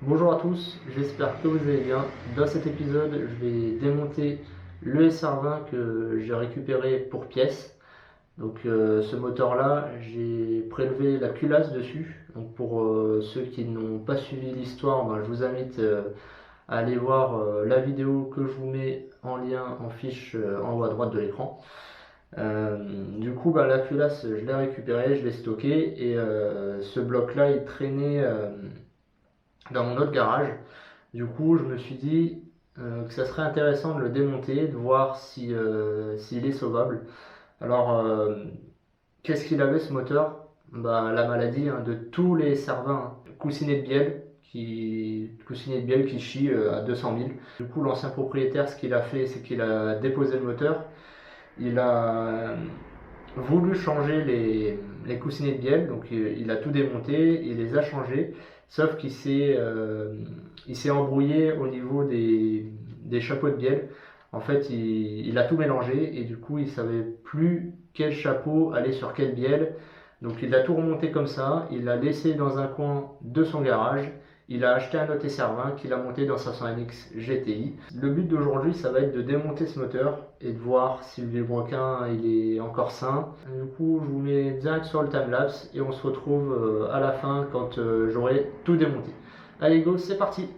Bonjour à tous, j'espère que vous allez bien. Dans cet épisode, je vais démonter le SR20 que j'ai récupéré pour pièce. Donc ce moteur-là, j'ai prélevé la culasse dessus. Donc pour ceux qui n'ont pas suivi l'histoire, je vous invite à aller voir la vidéo que je vous mets en lien en fiche en haut à droite de l'écran. Du coup, la culasse, je l'ai récupérée, je l'ai stockée et ce bloc-là, il traînait dans mon autre garage. Du coup, je me suis dit que ça serait intéressant de le démonter, de voir si, s'il est sauvable. Alors, qu'est-ce qu'il avait ce moteur? La maladie de tous les Cervins, coussinet de bielle qui chie à 200 000. Du coup, l'ancien propriétaire, ce qu'il a fait, c'est qu'il a déposé le moteur. Il a voulu changer les coussinets de bielle, donc il a tout démonté, il les a changés, sauf qu'il s'est embrouillé au niveau des chapeaux de bielle. En fait, il a tout mélangé et du coup, il savait plus quel chapeau allait sur quelle bielle. Donc, il a tout remonté comme ça, il l'a laissé dans un coin de son garage. Il a acheté un autre SR20 qu'il a monté dans sa 500NX GTI. Le but d'aujourd'hui, ça va être de démonter ce moteur et de voir si le vilebrequin il est encore sain. Du coup, je vous mets direct sur le timelapse et on se retrouve à la fin quand j'aurai tout démonté. Allez go, c'est parti!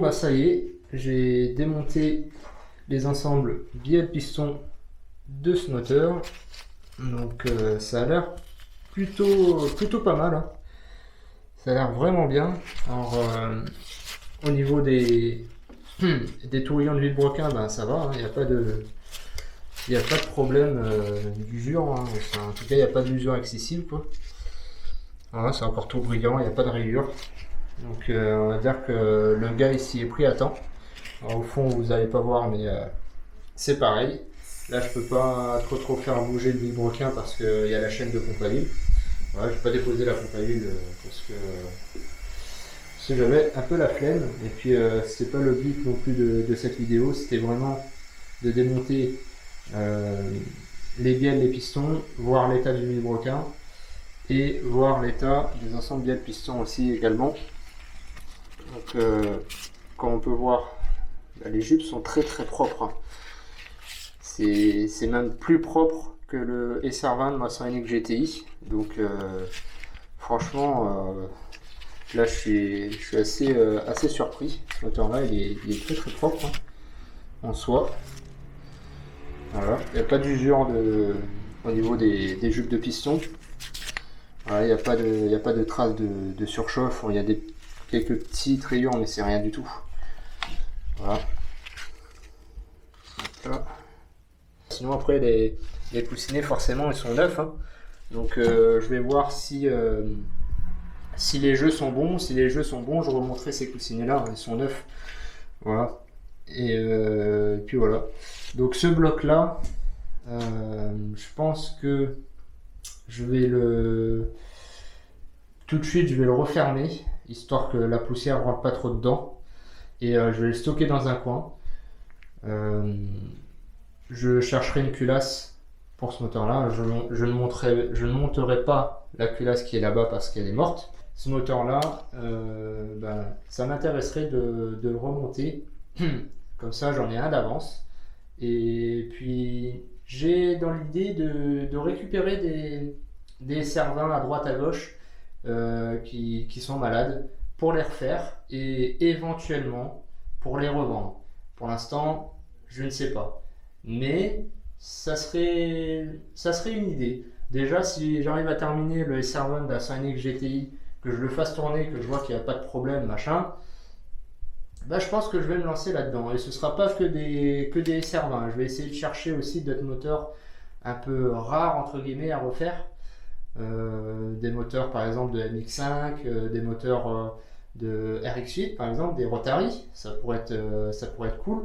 bah ça y est, j'ai démonté les ensembles bielle piston de ce moteur. Donc ça a l'air plutôt pas mal, hein. Ça a l'air vraiment bien. Alors au niveau des tourillons de vilebrequin, ben ça va, hein, il n'y a pas de problème d'usure, hein. Enfin, en tout cas il n'y a pas d'usure excessive, quoi. Voilà, c'est encore tout brillant, il n'y a pas de rayures. Donc on va dire que le gars ici est pris à temps. Alors, au fond vous n'allez pas voir, mais c'est pareil. Là je peux pas trop faire bouger le vilebrequin parce qu'il y a la chaîne de pompe à huile. Voilà, je vais pas déposer la pompe à huile parce que j'avais un peu la flemme. Et puis c'est pas le but non plus de cette vidéo, c'était vraiment de démonter les bielles, les pistons, voir l'état du vilebrequin et voir l'état des ensembles bielles pistons aussi également. Donc comme on peut voir, les jupes sont très propres, hein. C'est même plus propre que le SR20 de ma Scenic GTI. Donc franchement là je suis assez surpris. Ce moteur là il est très propre, hein, en soi. Voilà, il n'y a pas d'usure au niveau des jupes de piston. Voilà, il n'y a pas de traces de surchauffe. Il y a quelques petites rayures, mais c'est rien du tout. Voilà. Là. Sinon après les coussinets forcément ils sont neufs, hein. Donc je vais voir si les jeux sont bons. Si les jeux sont bons, je remonterai ces coussinets là, ils sont neufs. Voilà. Et puis voilà. Donc ce bloc là, je pense que je vais tout de suite je vais le refermer, histoire que la poussière rentre pas trop dedans. Et je vais le stocker dans un coin. Je chercherai une culasse pour ce moteur là. Je ne monterai pas la culasse qui est là-bas parce qu'elle est morte. Ce moteur là, ça m'intéresserait de le remonter. Comme ça j'en ai un d'avance. Et puis j'ai dans l'idée de récupérer des SR20 à droite à gauche qui sont malades, pour les refaire et éventuellement pour les revendre. Pour l'instant je ne sais pas, mais ça serait une idée. Déjà si j'arrive à terminer le SR20 de la Scenic GTI, que je le fasse tourner, que je vois qu'il n'y a pas de problème machin, bah, je pense que je vais me lancer là-dedans. Et ce sera pas que des SR20. Je vais essayer de chercher aussi d'autres moteurs un peu rares entre guillemets à refaire. Des moteurs par exemple de MX5, des moteurs de RX8 par exemple, des Rotary. Ça pourrait être cool.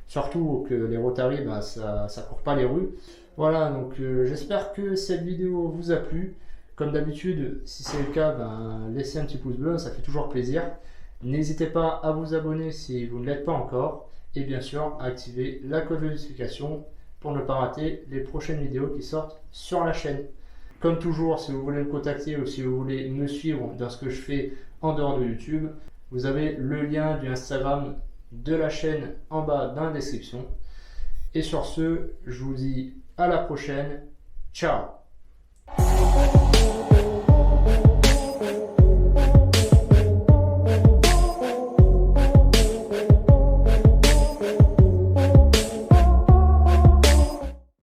Surtout que les Rotary, ça court pas les rues. Voilà, donc j'espère que cette vidéo vous a plu. Comme d'habitude, si c'est le cas, laissez un petit pouce bleu, ça fait toujours plaisir. N'hésitez pas à vous abonner si vous ne l'êtes pas encore. Et bien sûr, à activer la cloche de notification pour ne pas rater les prochaines vidéos qui sortent sur la chaîne. Comme toujours, si vous voulez me contacter ou si vous voulez me suivre dans ce que je fais en dehors de YouTube, vous avez le lien du Instagram de la chaîne en bas dans la description. Et sur ce, je vous dis à la prochaine. Ciao!